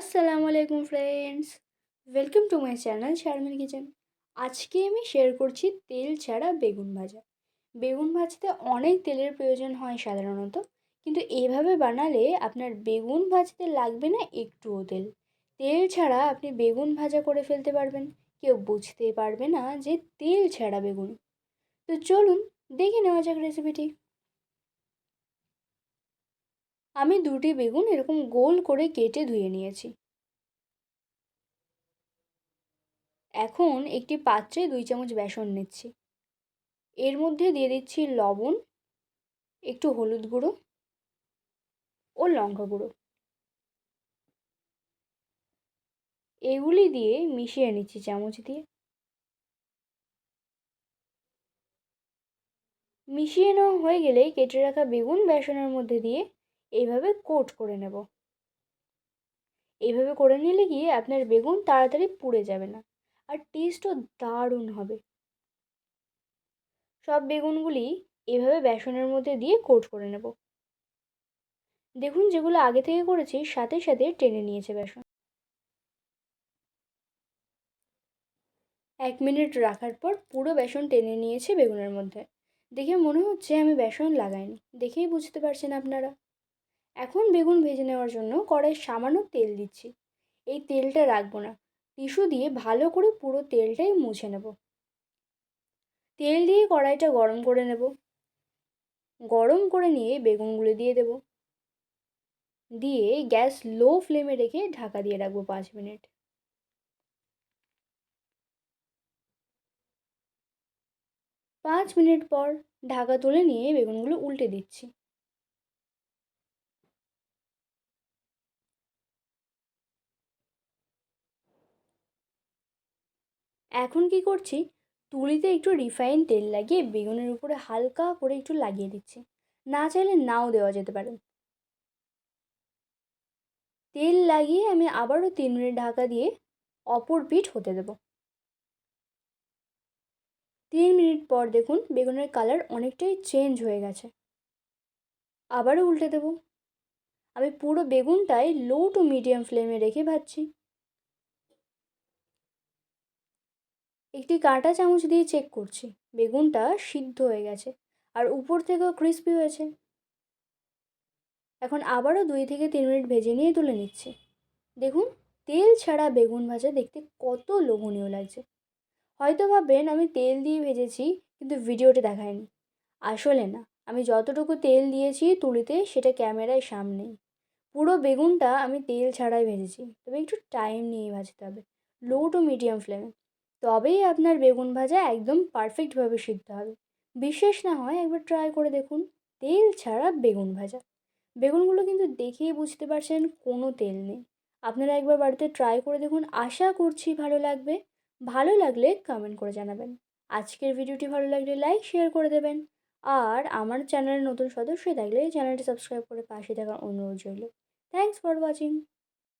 আসসালামু আলাইকুম friends, welcome to my channel Sharmin kitchen. আজকে আমি শেয়ার করছি তেল ছাড়া বেগুন ভাজা। বেগুন ভাজতে অনেক তেলের প্রয়োজন হয় সাধারণত, কিন্তু এভাবে বানালে আপনার বেগুন ভাজতে লাগবে না একটুও তেল। তেল ছাড়া আপনি বেগুন ভাজা করে ফেলতে পারবেন, কেউ বুঝতে পারবে না যে তেল ছাড়া বেগুন। তো চলুন দেখে নেওয়া যাক রেসিপিটি। আমি দুটি বেগুন এরকম গোল করে কেটে ধুয়ে নিয়েছি। এখন একটি পাত্রে 2 চামচ বেসন নিচ্ছি। এর মধ্যে দিয়ে দিচ্ছি লবণ, একটু হলুদ গুঁড়ো ও লঙ্কা গুঁড়ো। এগুলি দিয়ে মিশিয়ে নিচ্ছি চামচ দিয়ে। মিশিয়ে নেওয়া হয়ে গেলে কেটে রাখা বেগুন বেসনের মধ্যে দিয়ে এইভাবে কোট করে নেব। এইভাবে করে নিলে গিয়ে আপনার বেগুন তাড়াতাড়ি পুড়ে যাবে না, আর টেস্টও দারুণ হবে। সব বেগুনগুলি এভাবে বেসনের মধ্যে দিয়ে কোট করে নেব। দেখুন, যেগুলো আগে থেকে করেছি সাথে সাথে টেনে নিয়েছে বেসন। 1 মিনিট রাখার পর পুরো বেসন টেনে নিয়েছে বেগুনের মধ্যে। দেখে মনে হচ্ছে আমি বেসন লাগাইনি, দেখেই বুঝতে পারছেন আপনারা। এখন বেগুন ভেজে নেওয়ার জন্য কড়াইয়ে সামান্য তেল দিচ্ছি। এই তেলটা রাখবো না, টিস্যু দিয়ে ভালো করে পুরো তেলটাই মুছে নেব। তেল দিয়ে কড়াইটা গরম করে নেব। গরম করে নিয়ে বেগুনগুলো দিয়ে দেব। দিয়ে গ্যাস লো ফ্লেমে রেখে ঢাকা দিয়ে রাখবো 5 মিনিট। 5 মিনিট পর ঢাকা তুলে নিয়ে বেগুনগুলো উল্টে দিচ্ছি। এখন কি করছি, তুলিতে একটু রিফাইন তেল লাগিয়ে বেগুনের উপরে হালকা করে একটু লাগিয়ে দিচ্ছি। না চাইলে নাও দেওয়া যেতে পারে। তেল লাগিয়ে আমি আবারও 3 মিনিট ঢাকা দিয়ে অপর পিঠ হতে দেব। 3 মিনিট পর দেখুন বেগুনের কালার অনেকটাই চেঞ্জ হয়ে গেছে। আবারও উল্টে দেব। আমি পুরো বেগুনটাই লো টু মিডিয়াম ফ্লেমে রেখে ভাজছি। একটি কাঁটা চামচ দিয়ে চেক করছি বেগুনটা সিদ্ধ হয়ে গেছে আর উপর থেকেও ক্রিস্পি হয়েছে। এখন আবারও 2 থেকে 3 মিনিট ভেজে নিয়ে তুলে নিচ্ছি। দেখুন, তেল ছাড়া বেগুন ভাজা দেখতে কত লোভনীয় লাগছে। হয়তো ভাববেন আমি তেল দিয়ে ভেজেছি, কিন্তু ভিডিওতে দেখায়নি। আসলে না, আমি যতটুকু তেল দিয়েছি তুলিতে সেটা ক্যামেরায় সামনেই। পুরো বেগুনটা আমি তেল ছাড়াই ভেজেছি, তবে একটু টাইম নিয়ে ভাজতে হবে, লো টু মিডিয়াম ফ্লেমে। তবেই আপনার বেগুন ভাজা একদম পারফেক্টভাবে সিদ্ধ হবে। বিশ্বাস না হয় একবার ট্রাই করে দেখুন, তেল ছাড়া বেগুন ভাজা। বেগুনগুলো কিন্তু দেখেই বুঝতে পারছেন কোনো তেল নেই। আপনারা একবার বাড়িতে ট্রাই করে দেখুন, আশা করছি ভালো লাগবে। ভালো লাগলে কমেন্ট করে জানাবেন। আজকের ভিডিওটি ভালো লাগলে লাইক শেয়ার করে দেবেন। আর আমার চ্যানেলের নতুন সদস্য থাকলে চ্যানেলটি সাবস্ক্রাইব করে পাশে থাকার অনুরোধ রইল। Thanks for watching.